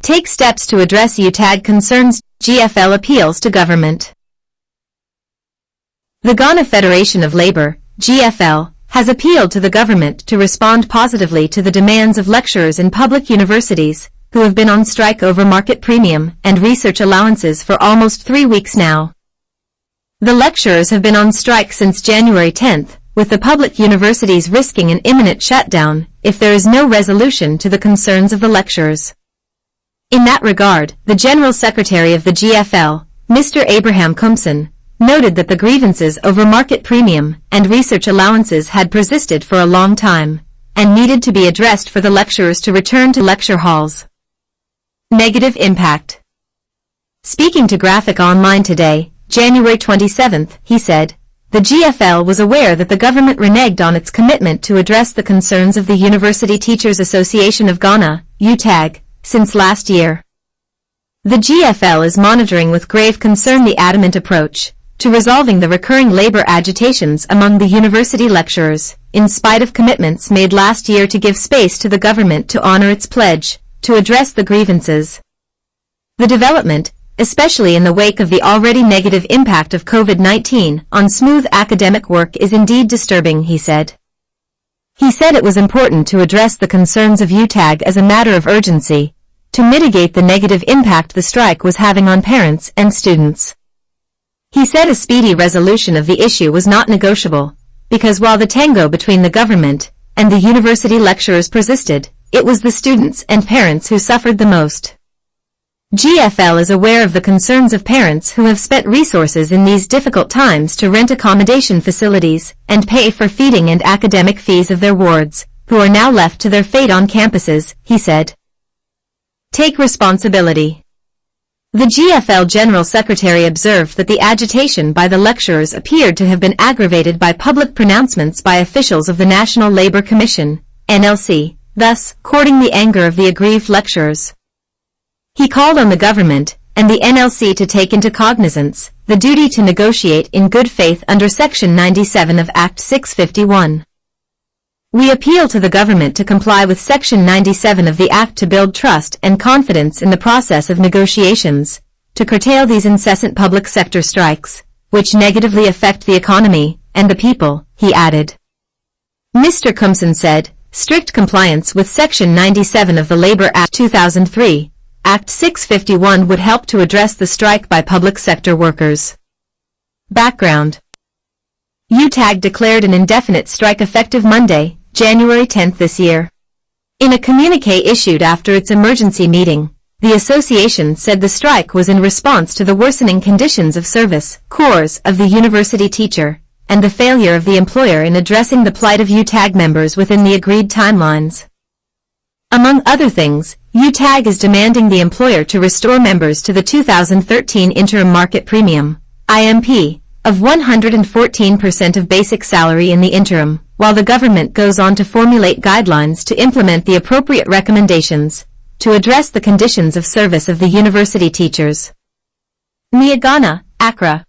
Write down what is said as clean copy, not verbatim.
Take steps to address Utag concerns, GFL appeals to government. The Ghana Federation of Labour, GFL, has appealed to the government to respond positively to the demands of lecturers in public universities, who have been on strike over market premium and research allowances for almost 3 weeks now. The lecturers have been on strike since January 10th, with the public universities risking an imminent shutdown if there is no resolution to the concerns of the lecturers. In that regard, the General Secretary of the GFL, Mr. Abraham Kumson, noted that the grievances over market premium and research allowances had persisted for a long time and needed to be addressed for the lecturers to return to lecture halls. Negative impact. Speaking to Graphic Online today, January 27th, he said, the GFL was aware that the government reneged on its commitment to address the concerns of the University Teachers Association of Ghana, Utag, since last year. The GFL is monitoring with grave concern the adamant approach to resolving the recurring labor agitations among the university lecturers, in spite of commitments made last year to give space to the government to honor its pledge to address the grievances. The development, especially in the wake of the already negative impact of COVID-19 on smooth academic work, is indeed disturbing, he said. He said it was important to address the concerns of Utag as a matter of urgency, to mitigate the negative impact the strike was having on parents and students. He said a speedy resolution of the issue was not negotiable, because while the tango between the government and the university lecturers persisted, it was the students and parents who suffered the most. GFL is aware of the concerns of parents who have spent resources in these difficult times to rent accommodation facilities and pay for feeding and academic fees of their wards, who are now left to their fate on campuses, he said. Take responsibility. The GFL General Secretary observed that the agitation by the lecturers appeared to have been aggravated by public pronouncements by officials of the National Labour Commission, NLC, thus courting the anger of the aggrieved lecturers. He called on the government and the NLC to take into cognizance the duty to negotiate in good faith under Section 97 of Act 651. We appeal to the government to comply with Section 97 of the Act to build trust and confidence in the process of negotiations, to curtail these incessant public sector strikes, which negatively affect the economy and the people, he added. Mr. Kumson said, strict compliance with Section 97 of the Labour Act 2003, Act 651 would help to address the strike by public sector workers. Background. Utag declared an indefinite strike effective Monday, January 10 this year. In a communiqué issued after its emergency meeting, the association said the strike was in response to the worsening conditions of service, corps of the university teacher, and the failure of the employer in addressing the plight of Utag members within the agreed timelines. Among other things, Utag is demanding the employer to restore members to the 2013 Interim Market Premium, IMP, of 114% of basic salary in the interim, while the government goes on to formulate guidelines to implement the appropriate recommendations to address the conditions of service of the university teachers. Ghana, Accra.